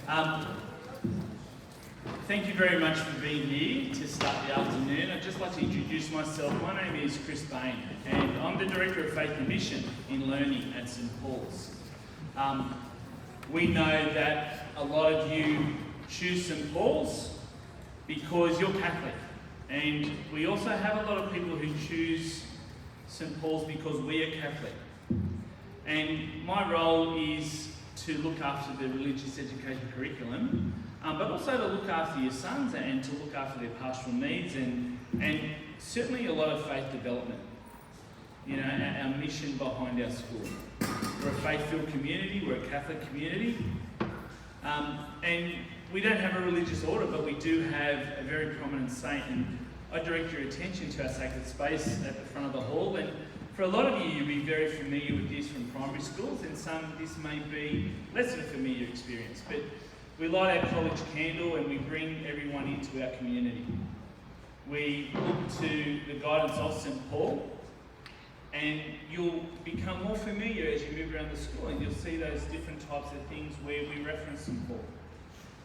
Um, Thank you very much for being here to start the afternoon. I'd just like to introduce myself. My name is Chris Bain, and I'm the Director of Faith and Mission in Learning at St Paul's. We know that a lot of you choose St Paul's because you're Catholic, and we also have a lot of people who choose St Paul's because we are Catholic. And my role is to look after the religious education curriculum, but also to look after your sons and to look after their pastoral needs and certainly a lot of faith development. You know, our mission behind our school. We're a faith-filled community, we're a Catholic community, and we don't have a religious order, but we do have a very prominent saint. And I direct your attention to our sacred space at the front of the hall. And for a lot of you, you'll be very familiar with this from primary schools, and some this may be less of a familiar experience. But we light our college candle and we bring everyone into our community. We look to the guidance of St Paul, and you'll become more familiar as you move around the school, and you'll see those different types of things where we reference St Paul.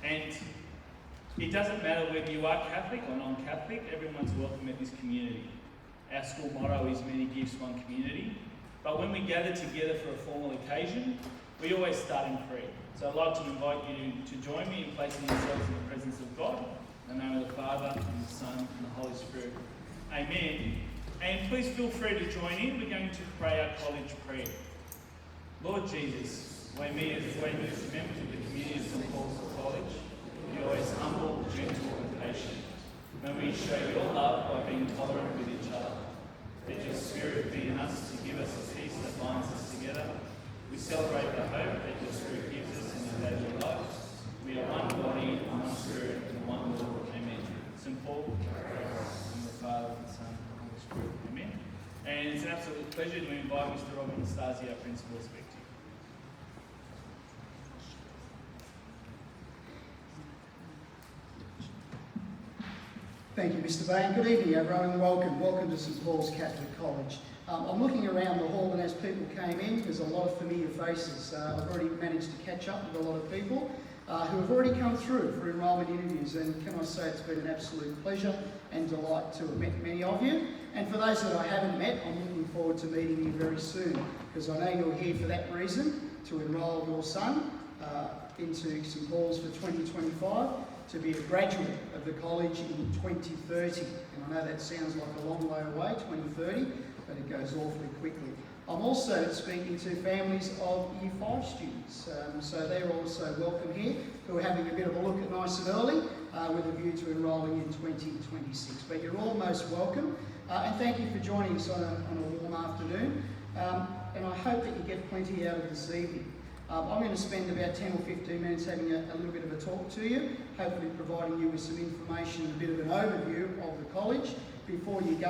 And it doesn't matter whether you are Catholic or non-Catholic, everyone's welcome at this community. Our school motto is many gifts, one community. But when we gather together for a formal occasion, we always start in prayer. So I'd like to invite you to join me in placing yourselves in the presence of God, in the name of the Father, and the Son, and the Holy Spirit. Amen. And please feel free to join in. We're going to pray our college prayer. Lord Jesus, when we as members of the community of St Paul's College, be always humble, gentle, and patient. May we show your love by being tolerant with each other. Let your Spirit be in us to give us a peace that binds us together. We celebrate the hope that your Spirit gives us in our daily lives. We are one body, one Spirit, and one Lord. Amen. St Paul, and the Father, and the Son, and the Holy Spirit. Amen. And it's an absolute pleasure to invite Mr. Robin Nastasi, our principal, to speak to you. Thank you, Mr. Bain. Good evening, everyone, and welcome. Welcome to St Paul's Catholic College. I'm looking around the hall, and as people came in, there's a lot of familiar faces. I've already managed to catch up with a lot of people who have already come through for enrolment interviews, and can I say it's been an absolute pleasure and delight to have met many of you. And for those that I haven't met, I'm looking forward to meeting you very soon, because I know you're here for that reason, to enrol your son into St Paul's for 2025. To be a graduate of the college in 2030. And I know that sounds like a long way away, 2030, but it goes awfully quickly. I'm also speaking to families of Year 5 students, so they're also welcome here, who are having a bit of a look at nice and early with a view to enrolling in 2026. But you're all most welcome, and thank you for joining us on a warm afternoon, and I hope that you get plenty out of this evening. I'm going to spend about 10 or 15 minutes having a little bit of a talk to you, hopefully providing you with some information and a bit of an overview of the college before you go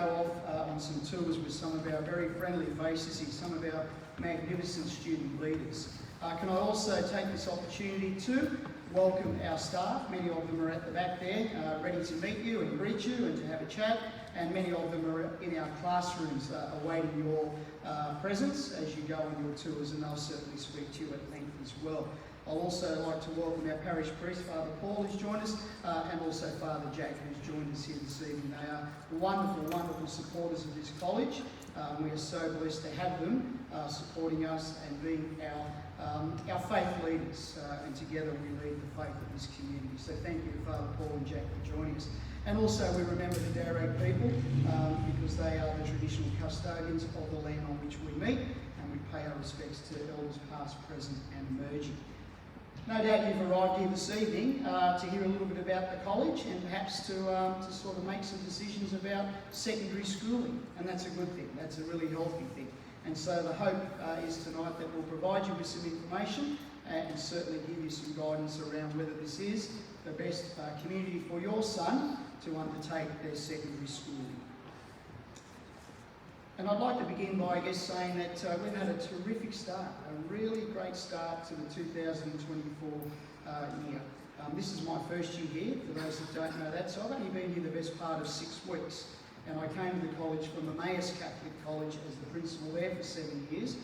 off on some tours with some of our very friendly faces here, some of our magnificent student leaders. Can I also take this opportunity to welcome our staff. Many of them are at the back there, ready to meet you and greet you and to have a chat, and many of them are in our classrooms awaiting your presence as you go on your tours, and they'll certainly speak to you at length as well. I'll also like to welcome our parish priest, Father Paul, who's joined us, and also Father Jack, who's joined us here this evening. They are wonderful, wonderful supporters of this college. We are so blessed to have them supporting us and being our faith leaders, and together we lead the faith of this community. So thank you to Father Paul and Jack for joining us. And also we remember the Darragh people because they are the traditional custodians of the land on which we meet, and we pay our respects to elders past, present and emerging. No doubt you've arrived here this evening to hear a little bit about the college and perhaps to sort of make some decisions about secondary schooling, and that's a good thing, that's a really healthy thing. And so the hope is tonight that we'll provide you with some information and certainly give you some guidance around whether this is the best community for your son to undertake their secondary schooling. And I'd like to begin by, saying that we've had a terrific start, a really great start to the 2024 year. This is my first year here, for those that don't know that, so I've only been here the best part of 6 weeks. And I came to the college from Emmaus Catholic College as the principal there for 7 years.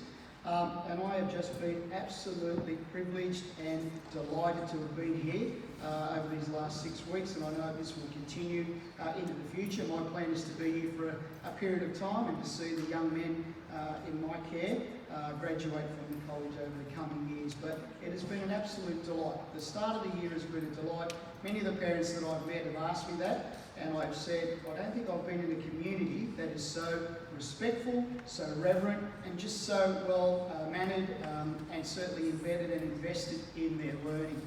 And I have just been absolutely privileged and delighted to have been here over these last 6 weeks, and I know this will continue into the future. My plan is to be here for a period of time and to see the young men in my care graduate from the college over the coming years. But it has been an absolute delight. The start of the year has been a delight. Many of the parents that I've met have asked me that, and I've said, I don't think I've been in a community that is so respectful, so reverent, and just so well mannered and certainly embedded and invested in their learning.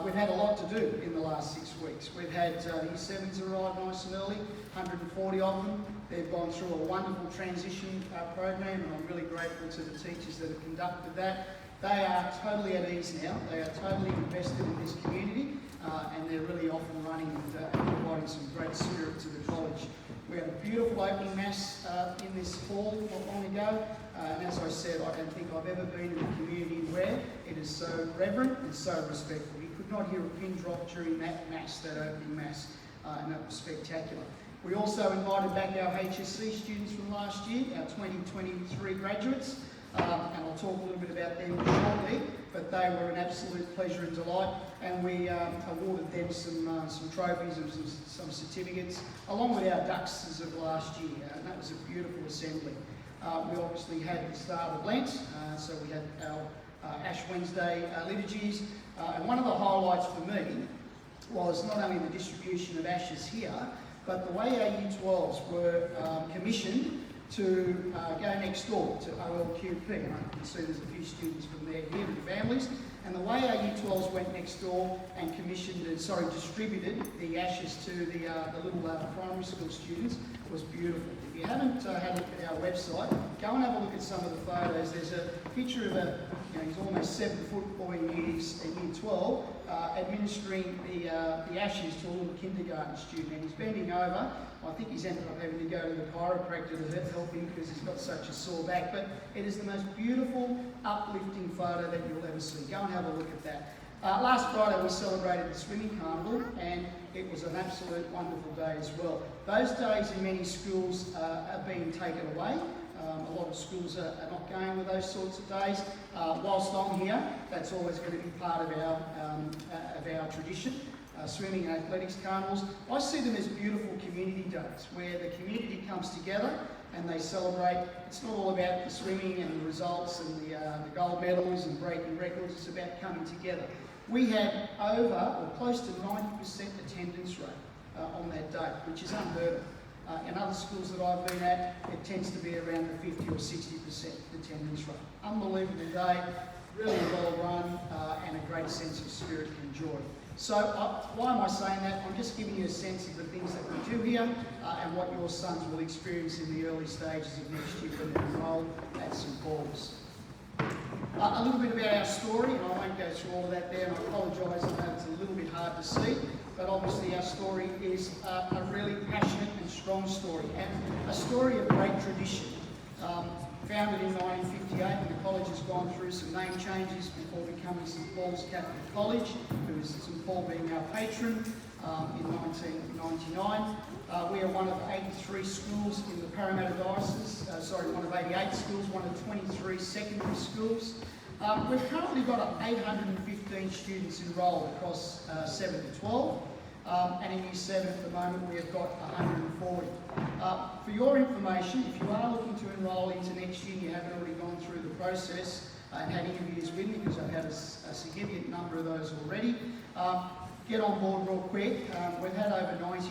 We've had a lot to do in the last 6 weeks. We've had Year 7s arrive nice and early, 140 of them. They've gone through a wonderful transition program, and I'm really grateful to the teachers that have conducted that. They are totally at ease now. They are totally invested in this community, and they're really off and running and providing some great spirit to the college. We had a beautiful opening mass in this hall not long ago, and as I said, I don't think I've ever been in a community where it is so reverent and so respectful. You could not hear a pin drop during that mass, that opening mass, and that was spectacular. We also invited back our HSC students from last year, our 2023 graduates, and I'll talk a little bit about them shortly, but they were an absolute pleasure and delight, and we awarded them some trophies and some certificates, along with our Ducks of last year, and that was a beautiful assembly. We obviously had the start of Lent, so we had our Ash Wednesday liturgies, and one of the highlights for me was not only the distribution of ashes here, but the way our Year 12s were commissioned to go next door to OLQP, and I can see there's a few students from there here and families, and the way our Year 12s went next door and distributed the ashes to the little primary school students was beautiful. If you haven't had a look at our website, go and have a look at some of the photos. There's a picture of he's almost 7-foot boy in Year 12, administering the ashes to a little kindergarten student, and he's bending over. I think he's ended up having to go to the chiropractor to help him because he's got such a sore back, but it is the most beautiful, uplifting photo that you'll ever see. Go and have a look at that. Last Friday we celebrated the swimming carnival, and it was an absolute wonderful day as well. Those days in many schools are being taken away. A lot of schools are not going with those sorts of days. Whilst I'm here, that's always going to be part of our tradition. Swimming and athletics carnivals. I see them as beautiful community days where the community comes together and they celebrate. It's not all about the swimming and the results and the gold medals and breaking records. It's about coming together. We had over or close to 90% attendance rate on that day, which is unheard of. In other schools that I've been at, it tends to be around the 50 or 60% attendance rate. Unbelievable day, really well run, and a great sense of spirit and joy. So why am I saying that? I'm just giving you a sense of the things that we do here and what your sons will experience in the early stages of next year when they're enrolled at St Paul's. A little bit about our story, and I won't go through all of that there, and I apologise, I know it's a little bit hard to see, but obviously our story is a really passionate and strong story, and a story of great tradition. Founded in 1958, and the college has gone through some name changes before becoming St Paul's Catholic College, who is St Paul being our patron in 1999. We are one of 83 schools in the Parramatta Diocese, one of 88 schools, one of 23 secondary schools. We've currently got 815 students enrolled across 7 to 12. And in Year 7 at the moment we have got 140. For your information, if you are looking to enrol into next year and you haven't already gone through the process and had interviews with me, because I've had a significant number of those already, get on board real quick. We've had over 90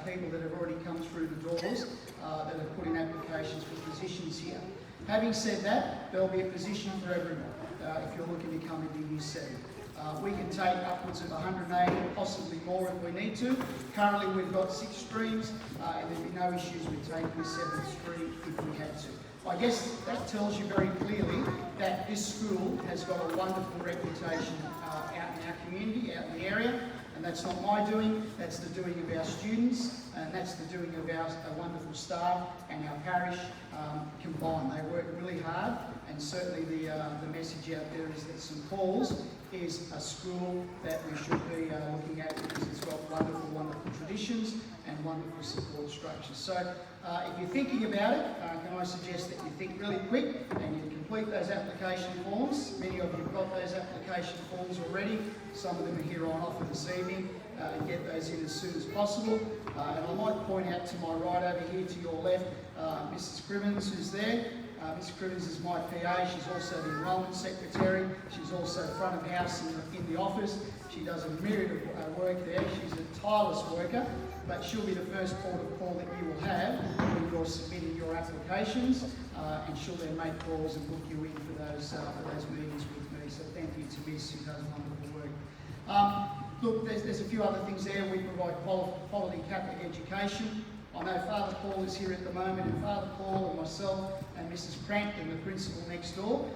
people that have already come through the doors that have put in applications for positions here. Having said that, there'll be a position for everyone if you're looking to come into Year 7. We can take upwards of 180, possibly more if we need to. Currently we've got 6 streams, and there'd be no issues with taking the 7th stream if we had to. I guess that tells you very clearly that this school has got a wonderful reputation out in our community, out in the area, and that's not my doing, that's the doing of our students, and that's the doing of our wonderful staff and our parish combined. They work really hard, and certainly the message out there is that St Paul's is a school that we should be looking at because it's got wonderful, wonderful traditions and wonderful support structures. So if you're thinking about it, can I suggest that you think really quick and you complete those application forms. Many of you have got those application forms already. Some of them are here on offer this evening, and get those in as soon as possible. And I might point out to my right over here to your left, Mrs. Crimmins, who's there. Miss Crimmins is my PA. She's also the enrolment secretary. She's also front of house in the office. She does a myriad of work there. She's a tireless worker, but she'll be the first port of call that you will have when you're submitting your applications, and she'll then make calls and book you in for those meetings with me. So thank you to Miss, who does wonderful work. Look, there's a few other things there. We provide quality Catholic education. I know Father Paul is here at the moment, and Father Paul and myself and Mrs. Crampton, the principal next door,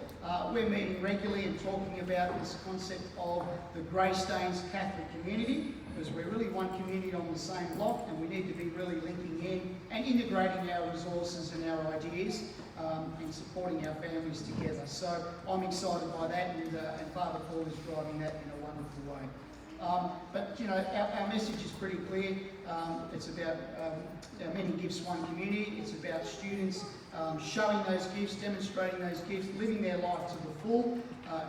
we're meeting regularly and talking about this concept of the Greystanes Catholic community, because we're really one community on the same block, and we need to be really linking in and integrating our resources and our ideas and supporting our families together. So I'm excited by that, and Father Paul is driving that in a wonderful way. But you know, our message is pretty clear. It's about many gifts, one community. It's about students showing those gifts, demonstrating those gifts, living their life to the full,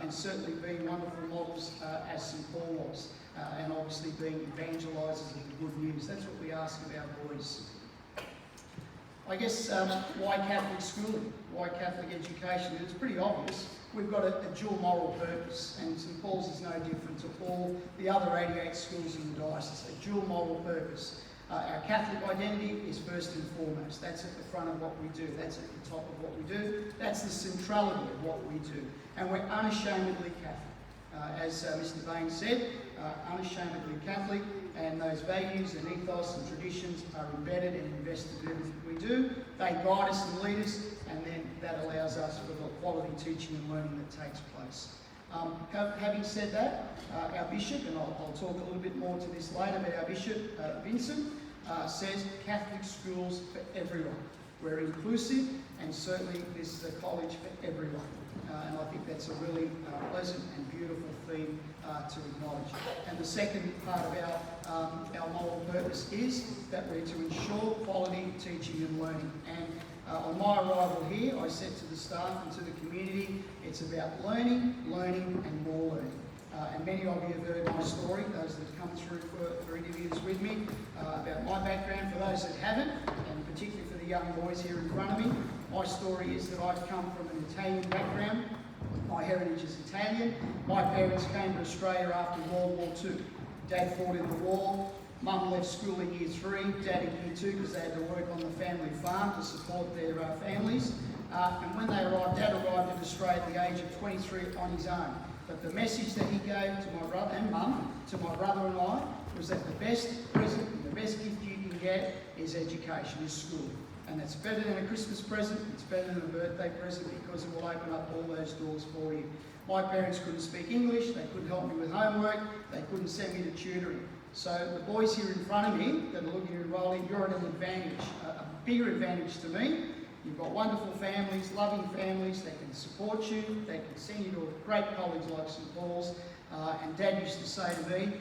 and certainly being wonderful models as St. Paul was, and obviously being evangelisers of the good news. That's what we ask of our boys. I guess why Catholic schooling? Why Catholic education? It's pretty obvious. We've got a dual moral purpose, and St. Paul's is no different to all the other 88 schools in the diocese. A dual moral purpose. Our Catholic identity is first and foremost. That's at the front of what we do. That's at the top of what we do. That's the centrality of what we do. And we're unashamedly Catholic. As Mr. Bain said, unashamedly Catholic, and those values and ethos and traditions are embedded and invested in everything we do. They guide us and lead us, and then that allows us for the quality teaching and learning that takes place. Having said that, our bishop, and I'll talk a little bit more to this later, but our bishop, Vincent, says Catholic schools for everyone. We're inclusive, and certainly this is a college for everyone. And I think that's a really pleasant and beautiful theme to acknowledge. And the second part of our moral purpose is that we're to ensure quality teaching and learning. And on my arrival here, I said to the staff and to the community, it's about learning, and more learning. And many of you have heard my story, those that have come through for interviews with me, about my background. For those that haven't, and particularly for the young boys here in front of me, my story is that I've come from an Italian background. My heritage is Italian. My parents came to Australia after World War II. Dad fought in the war. Mum left school in year 3, Dad in year 2, because they had to work on the family farm to support their families. And when they arrived, Dad arrived in Australia at the age of 23 on his own. But the message that he gave to my brother and Mum, to my brother and I, was that the best present and the best gift you can get is education, is school. And that's better than a Christmas present, it's better than a birthday present, because it will open up all those doors for you. My parents couldn't speak English, they couldn't help me with homework, they couldn't send me to tutoring. So the boys here in front of me that are looking to enrol in, you're at an advantage, a bigger advantage to me. You've got wonderful families, loving families, they can support you, they can send you to a great college like St. Paul's. And Dad used to say to me,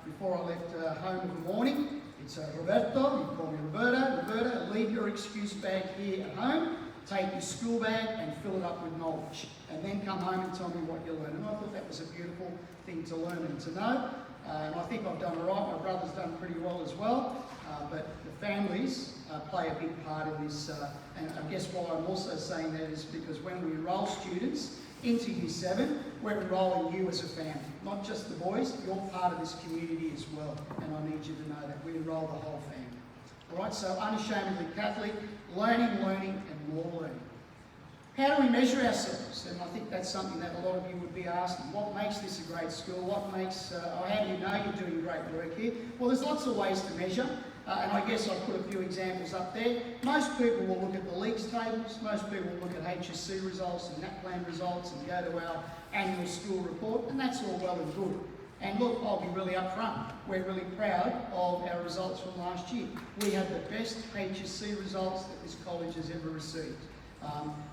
before I left home in the morning, it's Roberto, you call me Roberta, leave your excuse bag here at home, take your school bag and fill it up with knowledge, and then come home and tell me what you learned. And I thought that was a beautiful thing to learn and to know. And I think I've done all right. My brother's done pretty well as well. But the families play a big part in this. And I guess why I'm also saying that is because when we enrol students into Year 7, we're enrolling you as a family. Not just the boys, you're part of this community as well. And I need you to know that. We enrol the whole family. All right, so unashamedly Catholic, learning, and more learning. How do we measure ourselves? And I think that's something that a lot of you would be asking. What makes this a great school? What makes, how do you know you're doing great work here? Well, there's lots of ways to measure. And I guess I've put a few examples up there. Most people will look at the leagues tables. Most people will look at HSC results and NAPLAN results and go to our annual school report. And that's all well and good. And look, I'll be really upfront. We're really proud of our results from last year. We had the best HSC results that this college has ever received.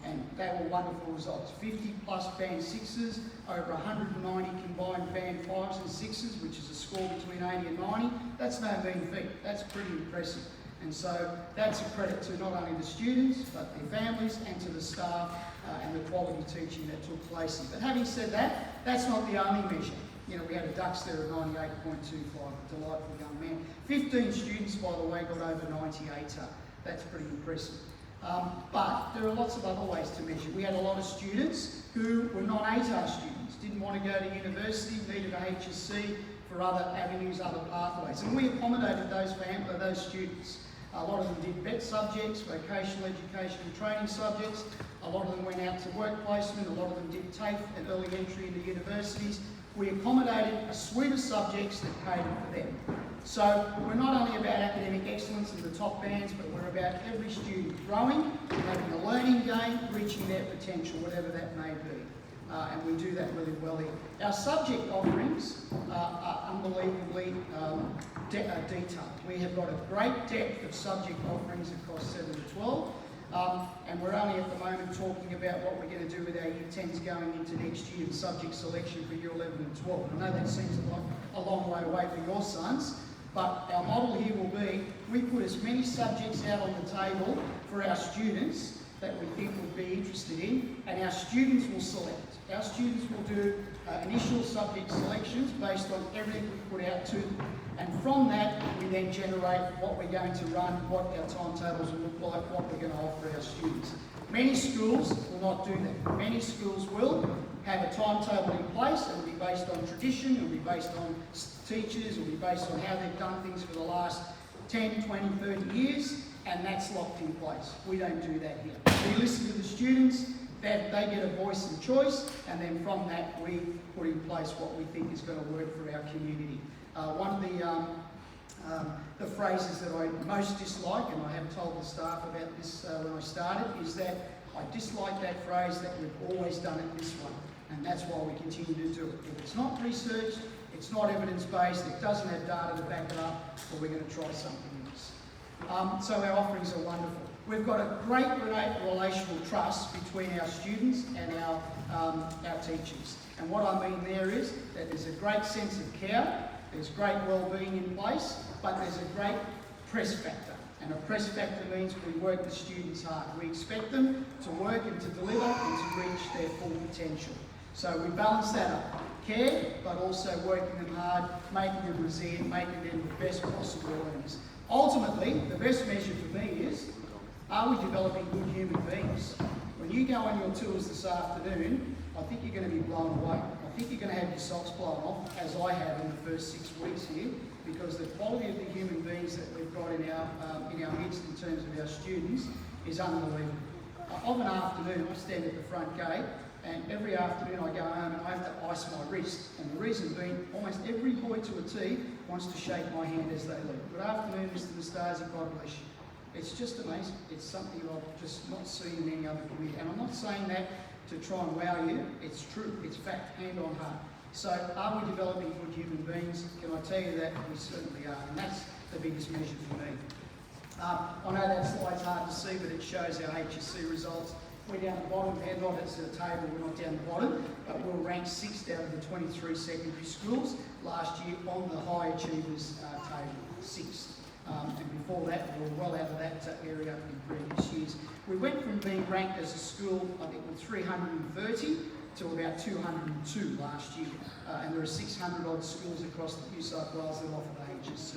And they were wonderful results. 50 plus band 6s, over 190 combined band 5s and 6s, which is a score between 80 and 90. That's no mean feat. That's pretty impressive. And so that's a credit to not only the students, but their families and to the staff and the quality teaching that took place here. But having said that, that's not the only measure. You know, we had a Dux there of 98.25, a delightful young man. 15 students, by the way, got over 98. That's pretty impressive. But there are lots of other ways to measure. We had a lot of students who were not ATAR students, didn't want to go to university, needed a HSC for other avenues, other pathways. And we accommodated those students. A lot of them did VET subjects, vocational education and training subjects. A lot of them went out to work placement. A lot of them did TAFE and early entry into universities. We accommodated a suite of subjects that catered for them. So we're not only about academic excellence in the top bands, but we're about every student growing, having a learning gain, reaching their potential, whatever that may be. And we do that really well here. Our subject offerings are unbelievably detailed. We have got a great depth of subject offerings across 7 to 12. And we're only at the moment talking about what we're going to do with our Year 10s going into next year in subject selection for Year 11 and 12. I know that seems a long way away for your sons, but our model here will be, we put as many subjects out on the table for our students that we think would be interested in, and our students will select. Our students will do initial subject selections based on everything we put out to them. And from that, we then generate what we're going to run, what our timetables will look like, what we're going to offer our students. Many schools will not do that. Many schools will have a timetable in place. It will be based on tradition, it will be based on teachers, it will be based on how they've done things for the last 10, 20, 30 years, and that's locked in place. We don't do that here. We listen to the students, that they get a voice and choice, and then from that we put in place what we think is going to work for our community. One of the phrases that I most dislike, and I have told the staff about this when I started, is that I dislike that phrase that we've always done it this way, and that's why we continue to do it. If it's not researched, it's not evidence-based, it doesn't have data to back it up, well, we're going to try something else. So our offerings are wonderful. We've got a great relational trust between our students and our teachers. And what I mean there is that there's a great sense of care, there's great well-being in place, but there's a great press factor. And a press factor means we work the students hard. We expect them to work and to deliver and to reach their full potential. So we balance that up. Care, but also working them hard, making them resilient, making them the best possible learners. Ultimately, the best measure for me is, are we developing good human beings? When you go on your tours this afternoon, I think you're going to be blown away. I think you're going to have your socks blown off, as I have in the first 6 weeks here, because the quality of the human beings that we've got in our midst in terms of our students is unbelievable. Of an afternoon, I stand at the front gate, and every afternoon I go home and I have to ice my wrist. And the reason being, almost every boy to a T wants to shake my hand as they leave. Good afternoon, Mr. Nastasi, God bless you. It's just amazing. It's something I've just not seen in any other community. And I'm not saying that to try and wow you. It's true. It's fact, hand on heart. So are we developing good human beings? Can I tell you that? We certainly are. And that's the biggest measure for me. I know that slide's hard to see, but it shows our HSC results. We're down the bottom there, not as a table, we're not down the bottom, but we're ranked 6th out of the 23 secondary schools last year on the high achievers table, 6th. And before that, we were well out of that area in previous years. We went from being ranked as a school, I think, with 330 to about 202 last year. And there are 600 odd schools across New South Wales that offer the HSC.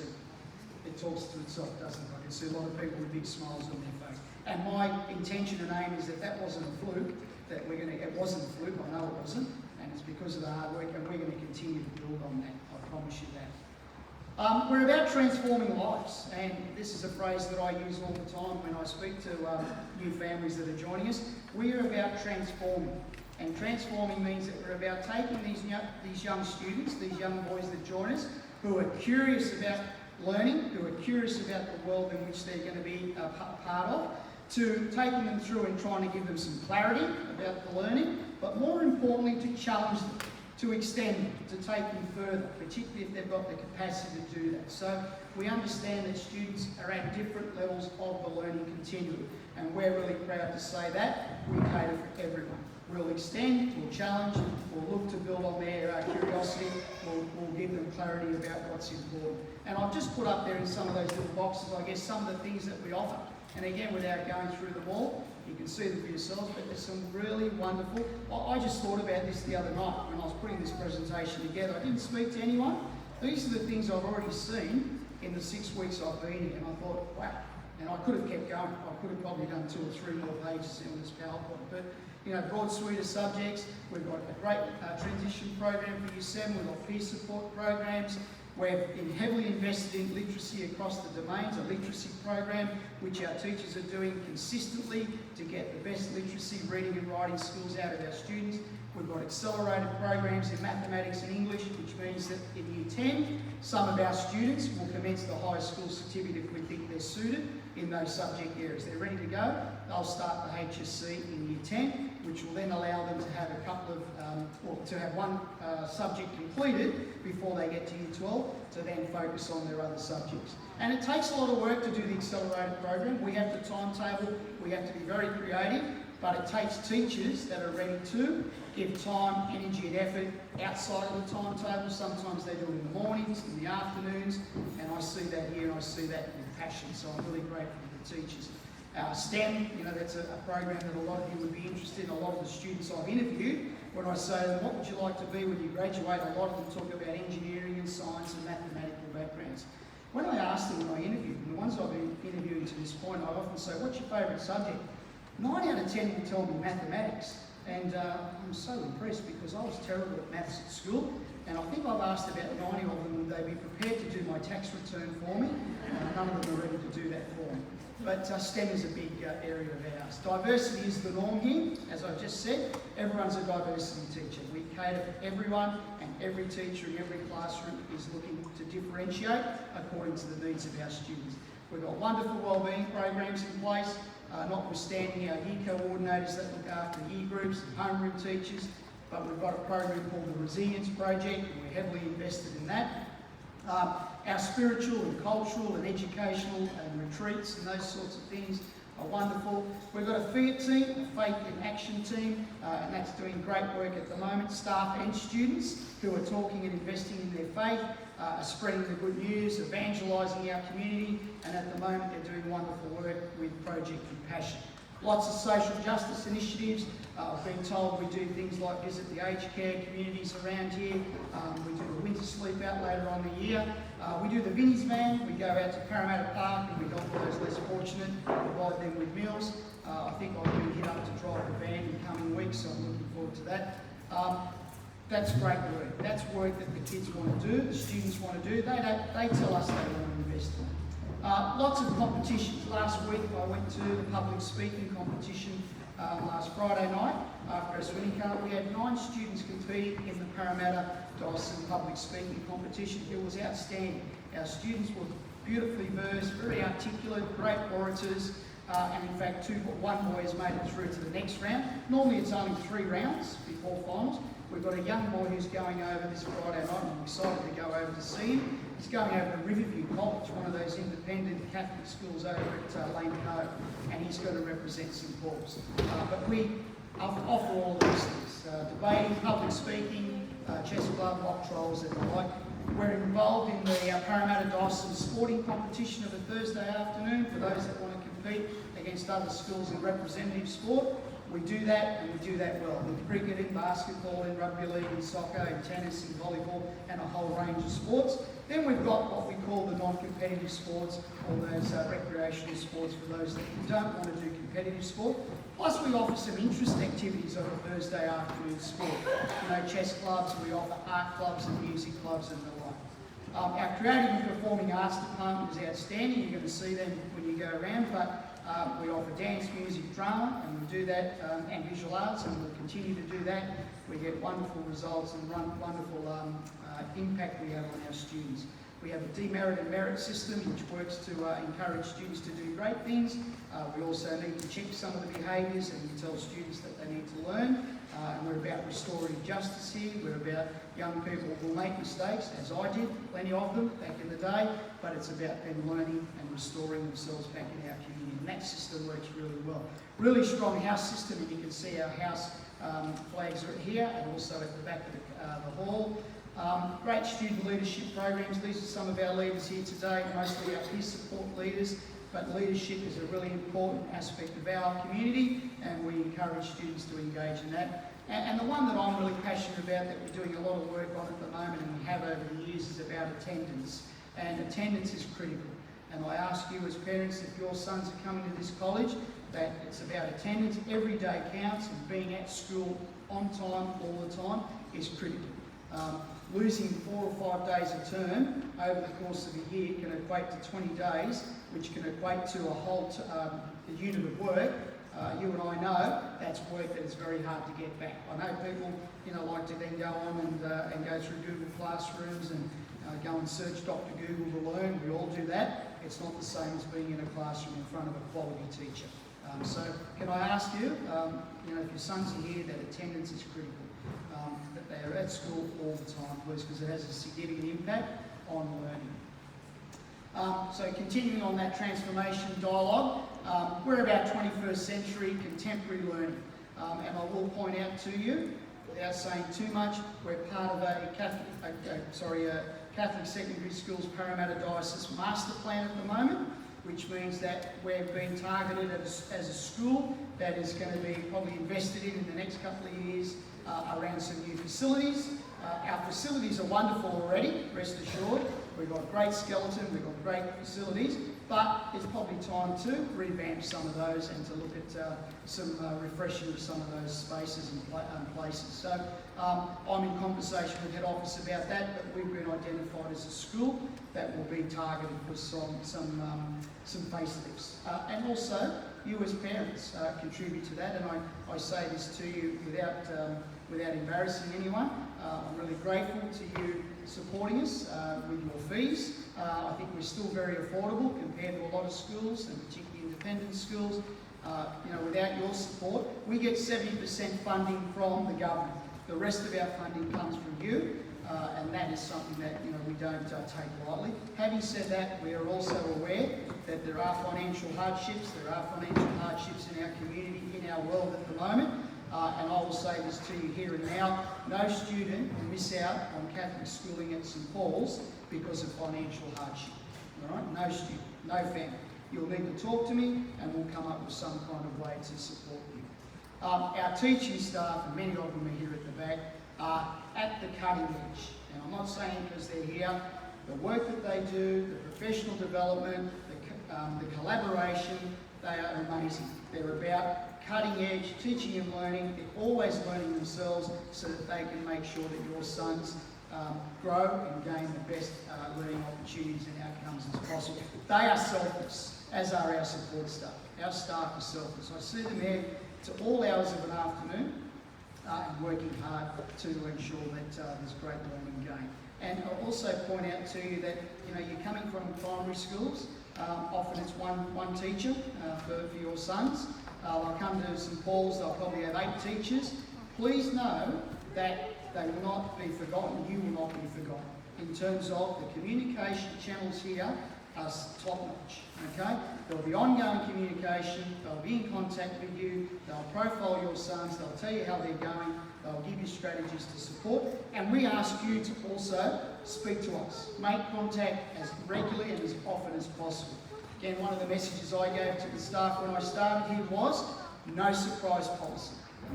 It talks to itself, doesn't it? I can see a lot of people with big smiles on their face. And my intention and aim is that that wasn't a fluke, that it wasn't a fluke, I know it wasn't, and it's because of the hard work, and we're going to continue to build on that, I promise you that. We're about transforming lives, and this is a phrase that I use all the time when I speak to new families that are joining us. We are about transforming, and transforming means that we're about taking these young students, these young boys that join us, who are curious about learning, who are curious about the world in which they're going to be a part of, to taking them through and trying to give them some clarity about the learning, but more importantly to challenge them, to extend them, to take them further, particularly if they've got the capacity to do that. So we understand that students are at different levels of the learning continuum, and we're really proud to say that we cater for everyone. We'll extend, we'll challenge, we'll look to build on their curiosity, we'll give them clarity about what's important. And I've just put up there in some of those little boxes, I guess, some of the things that we offer. And again, without going through them all, you can see them for yourselves, but there's some really wonderful... I just thought about this the other night when I was putting this presentation together. I didn't speak to anyone. These are the things I've already seen in the 6 weeks I've been here, and I thought, wow. And I could have kept going. I could have probably done 2 or 3 more pages on this PowerPoint. But, you know, broad suite of subjects. We've got a great transition program for Year 7. We've got peer support programs. We've been heavily invested in literacy across the domains, a literacy program which our teachers are doing consistently to get the best literacy, reading and writing skills out of our students. We've got accelerated programs in mathematics and English, which means that in Year 10, some of our students will commence the high school certificate if we think they're suited in those subject areas. They're ready to go. They'll start the HSC in Year 10, which will then allow them to have a couple of, to have one subject completed before they get to Year 12 to then focus on their other subjects. And it takes a lot of work to do the accelerated program. We have the timetable, we have to be very creative, but it takes teachers that are ready to give time, energy and effort outside of the timetable. Sometimes they do it in the mornings, in the afternoons, and I see that here and I see that with passion, so I'm really grateful for the teachers. STEM, you know, that's a program that a lot of you would be interested in. A lot of the students I've interviewed, when I say to them, what would you like to be when you graduate, a lot of them talk about engineering and science and mathematical backgrounds. When I ask them when I interview them, the ones I've been interviewing to this point, I often say, what's your favourite subject? 9 out of 10 will tell me mathematics. And I'm so impressed because I was terrible at maths at school, and I think I've asked about 90 of them, would they be prepared to do my tax return for me? None of them are ready to do that for me. But STEM is a big area of ours. Diversity is the norm here. As I just said, everyone's a diversity teacher. We cater for everyone, and every teacher in every classroom is looking to differentiate according to the needs of our students. We've got wonderful wellbeing programs in place, notwithstanding our year coordinators that look after year groups and homeroom teachers, but we've got a program called the Resilience Project, and we're heavily invested in that. Our spiritual and cultural and educational and retreats and those sorts of things are wonderful. We've got a FIAT team, a Faith in Action team, and that's doing great work at the moment. Staff and students who are talking and investing in their faith, are spreading the good news, evangelising our community, and at the moment they're doing wonderful work with Project Compassion. Lots of social justice initiatives. I've been told we do things like visit the aged care communities around here. We do a winter sleep out later on in the year. We do the Vinnie's Van. We go out to Parramatta Park and we help those less fortunate, provide them with meals. I think I'll be hit up to drive the van in coming weeks, so I'm looking forward to that. That's great work. That's work that the kids want to do, the students want to do. They tell us they want to invest in it. Lots of competitions. Last week I went to the public speaking competition last Friday night after a swimming cup. We had 9 students compete in the Parramatta Dawson public speaking competition. It was outstanding. Our students were beautifully versed, very articulate, great orators, and in fact one boy has made it through to the next round. Normally it's only 3 rounds before finals. We've got a young boy who's going over this Friday night, and I'm excited to go over to see him. He's going over to Riverview College, one of those independent Catholic schools over at Lane Cove, and he's going to represent St Paul's. But we offer all of these things, debating, public speaking, chess club, mock trolls and the like. We're involved in the Parramatta Dawson sporting competition of a Thursday afternoon for those that want to compete against other schools in representative sport. We do that, and we do that well, in cricket, in basketball, in rugby league, in soccer, in tennis, in volleyball, and a whole range of sports. Then we've got what we call the non-competitive sports, or those recreational sports for those that don't want to do competitive sport. Plus we offer some interest activities on a Thursday afternoon sport. You know, chess clubs, we offer art clubs and music clubs and the like. Our creative and performing arts department is outstanding. You're going to see them when you go around, but we offer dance, music, drama, and we do that, and visual arts, and we'll continue to do that. We get wonderful results and wonderful impact we have on our students. We have a demerit and merit system which works to encourage students to do great things. We also need to check some of the behaviours and we tell students that they need to learn. And we're about restoring justice here. We're about young people who will make mistakes, as I did, plenty of them back in the day, but it's about them learning and restoring themselves back in our community. And that system works really well. Really strong house system, and you can see our house flags are here and also at the back of the hall. Great student leadership programs. These are some of our leaders here today, mostly our peer support leaders, but leadership is a really important aspect of our community and we encourage students to engage in that. And the one that I'm really passionate about that we're doing a lot of work on at the moment and we have over the years is about attendance. And attendance is critical. And I ask you as parents, if your sons are coming to this college, that it's about attendance. Every day counts and being at school on time, all the time, is critical. Losing 4 or 5 days a term over the course of a year can equate to 20 days, which can equate to a whole a unit of work. You and I know that's work that is very hard to get back. I know people, like to then go on and go through Google Classrooms and go and search Dr. Google to learn. We all do that. It's not the same as being in a classroom in front of a quality teacher. So can I ask you, if your sons are here, that attendance is critical. That they are at school all the time, please, because it has a significant impact on learning. So continuing on that transformation dialogue, we're about 21st century contemporary learning. And I will point out to you, without saying too much, we're part of a Catholic Secondary Schools Parramatta Diocese Master Plan at the moment, which means that we're being targeted as a school that is going to be probably invested in the next couple of years around some new facilities. Our facilities are wonderful already, rest assured. We've got a great skeleton, we've got great facilities, but it's probably time to revamp some of those and to look at some refreshing of some of those spaces and places. So I'm in conversation with head office about that, but we've been identified as a school that will be targeted for some facelifts. And also, you as parents contribute to that, and I say this to you without embarrassing anyone. I'm really grateful to you supporting us with your fees. I think we're still very affordable compared to a lot of schools, and particularly independent schools. Without your support, we get 70% funding from the government. The rest of our funding comes from you, and that is something that we don't take lightly. Having said that, we are also aware that there are financial hardships. There are financial hardships in our community, in our world at the moment. And I will say this to you here and now, no student will miss out on Catholic schooling at St Paul's because of financial hardship. All right? No student, no family. You'll need to talk to me and we'll come up with some kind of way to support you. Our teaching staff, and many of them are here at the back, are at the cutting edge. And I'm not saying because they're here. The work that they do, the professional development, the collaboration, they are amazing. They're about cutting edge, teaching and learning. They're always learning themselves so that they can make sure that your sons grow and gain the best learning opportunities and outcomes as possible. They are selfless, as are our support staff. Our staff are selfless. I see them here to all hours of an afternoon and working hard to ensure that there's great learning gained. And I'll also point out to you that you're coming from primary schools. Often it's one teacher for your sons. They'll come to St Paul's, they'll probably have 8 teachers. Please know that they will not be forgotten, you will not be forgotten. In terms of the communication channels here are top notch, okay? There'll be ongoing communication, they'll be in contact with you, they'll profile your sons, they'll tell you how they're going, they'll give you strategies to support, and we ask you to also speak to us. Make contact as regularly and as often as possible. Again, one of the messages I gave to the staff when I started here was no surprise policy.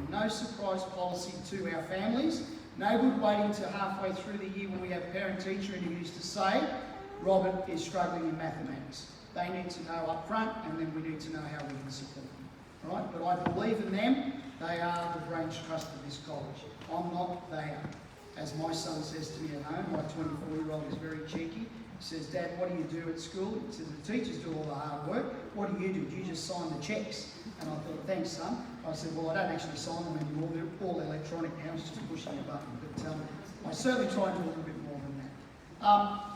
No surprise policy to our families. No good waiting to halfway through the year when we have parent-teacher interviews to say, Robert is struggling in mathematics. They need to know up front, and then we need to know how we can support them. All right? But I believe in them. They are the brain trust of this college. I'm not, they are. As my son says to me at home, my 24-year-old is very cheeky. He says, Dad, what do you do at school? He says, the teachers do all the hard work. What do? Do you just sign the cheques? And I thought, thanks, son. I said, well, I don't actually sign them anymore. They're all electronic now. It's just pushing a button. But I certainly try and do a little bit more than that.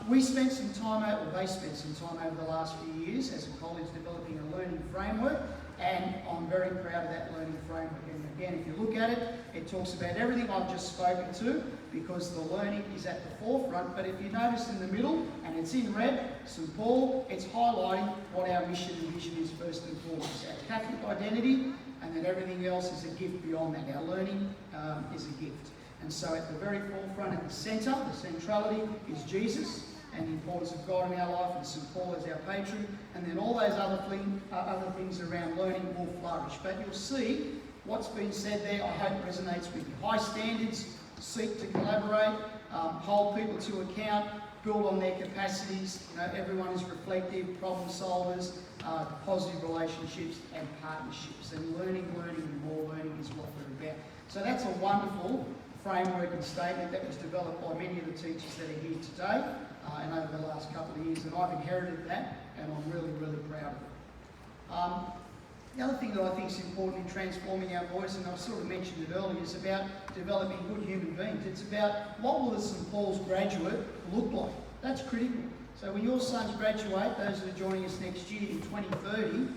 We spent some time out, or they spent some time over the last few years as a college developing a learning framework, and I'm very proud of that learning framework. And again, if you look at it, it talks about everything I've just spoken to, because the learning is at the forefront. But if you notice in the middle, and it's in red, St Paul, it's highlighting what our mission and vision is first and foremost. Our Catholic identity, and then everything else is a gift beyond that. Our learning is a gift. And so at the very forefront, at the centre, the centrality is Jesus and the importance of God in our life, and St Paul as our patron, and then all those other things around learning will flourish. But you'll see what's been said there, I hope resonates with you. High standards, seek to collaborate, hold people to account, build on their capacities. You know, everyone is reflective, problem solvers, positive relationships and partnerships. And learning and more learning is what we're about. So that's a wonderful framework and statement that was developed by many of the teachers that are here today and over the last couple of years, and I've inherited that, and I'm really, really proud of it. The other thing that I think is important in transforming our voice, and I've sort of mentioned it earlier, is about developing good human beings. It's about what will a St Paul's graduate look like. That's critical. So when your sons graduate, those that are joining us next year in 2030,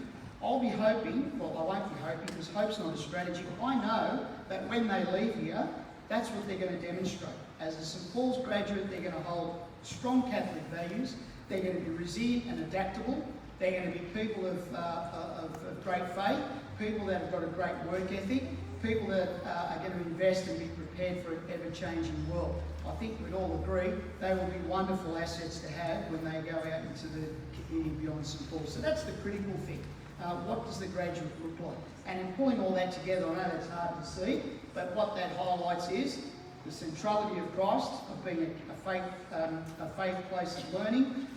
I'll be hoping, well, I won't be hoping because hope's not a strategy. I know that when they leave here, that's what they're going to demonstrate. As a St Paul's graduate, they're going to hold strong Catholic values. They're going to be resilient and adaptable. They're going to be people of great faith, people that have got a great work ethic, people that are going to invest and be prepared for an ever-changing world. I think we'd all agree they will be wonderful assets to have when they go out into the community beyond St Paul. So that's the critical thing. What does the graduate look like? And in pulling all that together, I know that's hard to see, but what that highlights is the centrality of Christ, of being a faith place of learning,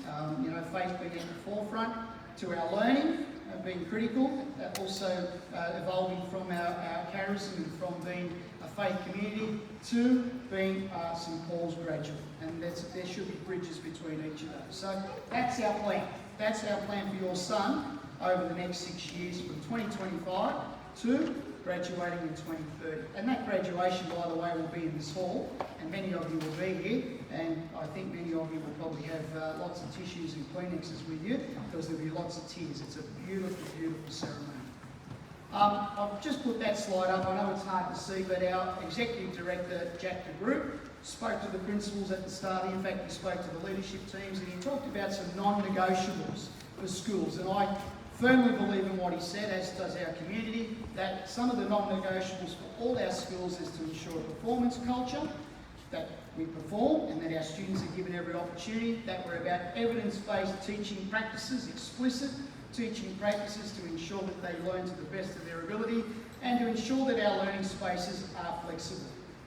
faith being at the forefront, to our learning, being critical, also evolving from our charism and from being a faith community to being St Paul's graduate. And there should be bridges between each of those. So that's our plan. That's our plan for your son over the next 6 years, from 2025 to graduating in 2030. And that graduation, by the way, will be in this hall, and many of you will be here, and I think many of you will probably have lots of tissues and Kleenexes with you, because there'll be lots of tears. It's a beautiful, beautiful ceremony. I've just put that slide up. I know it's hard to see, but our Executive Director, Jack de Groot, spoke to the principals at the start. In fact, he spoke to the leadership teams, and he talked about some non-negotiables for schools. And I firmly believe in what he said, as does our community, that some of the non-negotiables for all our schools is to ensure a performance culture, that we perform and that our students are given every opportunity, that we're about evidence-based teaching practices, explicit teaching practices to ensure that they learn to the best of their ability, and to ensure that our learning spaces are flexible.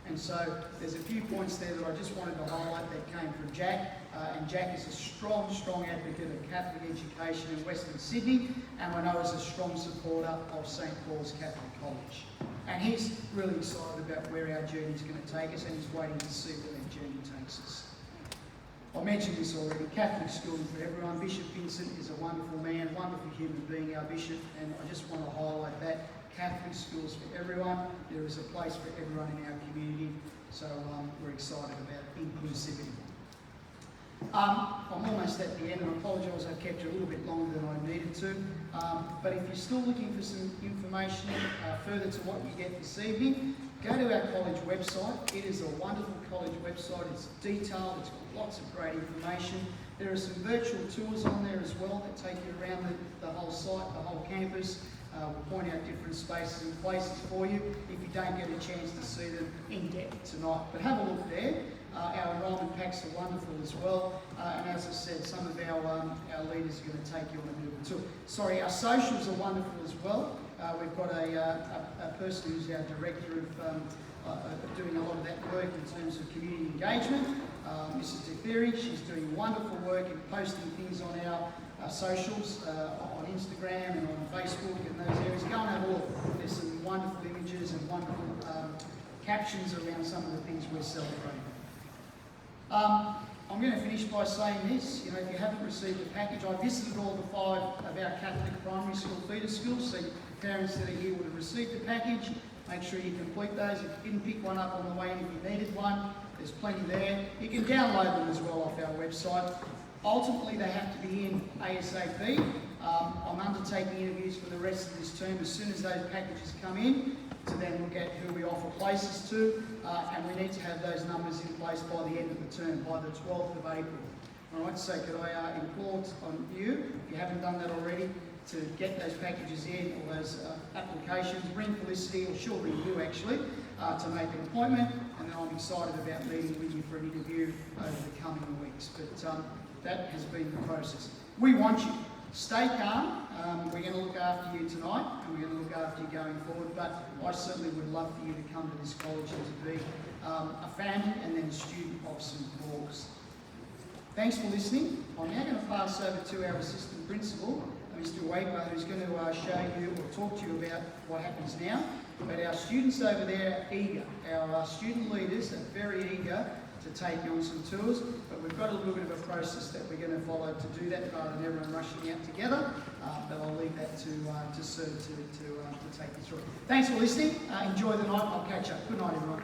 And so there's a few points there that I just wanted to highlight that came from Jack. And Jack is a strong, strong advocate of Catholic education in Western Sydney, and I know is a strong supporter of St Paul's Catholic College. And he's really excited about where our journey is going to take us, and he's waiting to see where that journey takes us. I mentioned this already, Catholic schooling for everyone. Bishop Vincent is a wonderful man, wonderful human being, our bishop, and I just want to highlight that. Catholic schools for everyone. There is a place for everyone in our community, so we're excited about inclusivity. I'm almost at the end, and I apologise I've kept you a little bit longer than I needed to, but if you're still looking for some information further to what you get this evening, go to our college website. It is a wonderful college website. It's detailed, it's got lots of great information. There are some virtual tours on there as well that take you around the whole site, the whole campus. We'll point out different spaces and places for you if you don't get a chance to see them in depth tonight. But have a look there. Our enrolment packs are wonderful as well. And as I said, some of our leaders are going to take you on a bit of a tour. Sorry, our socials are wonderful as well. We've got a person who's our director of doing a lot of that work in terms of community engagement. Mrs. Teferi, she's doing wonderful work in posting things on our socials, on Instagram and on Facebook and those areas. Go and have a look. There's some wonderful images and wonderful captions around some of the things we're celebrating. I'm going to finish by saying this. You know, if you haven't received a package, I visited all the 5 of our Catholic primary school feeder schools, so parents that are here would have received a package. Make sure you complete those. If you didn't pick one up on the way in, if you needed one, There's plenty there. You can download them as well off our website. Ultimately, they have to be in ASAP. I'm undertaking interviews for the rest of this term as soon as those packages come in, to then look at who we offer places to, and we need to have those numbers in place by the end of the term, by the 12th of April. All right, so could I implore on you, if you haven't done that already, to get those packages in, or those applications, ring Felicity, or she'll ring you actually, to make an appointment, and then I'm excited about meeting with you for an interview over the coming weeks. But that has been the process. We want you. Stay calm. We're going to look after you tonight, and we're going to look after you going forward, but I certainly would love for you to come to this college and to be a family and then a student of St Paul's. Thanks for listening. I'm now going to pass over to our assistant principal, Mr. Waker, who's going to show you or talk to you about what happens now. But our students over there are eager. Our student leaders are very eager to take you on some tours, but we've got a little bit of a process that we're going to follow to do that rather than everyone rushing out together. But I'll leave that to Sir to take you through. Thanks for listening. Enjoy the night. I'll catch up. Good night, everyone.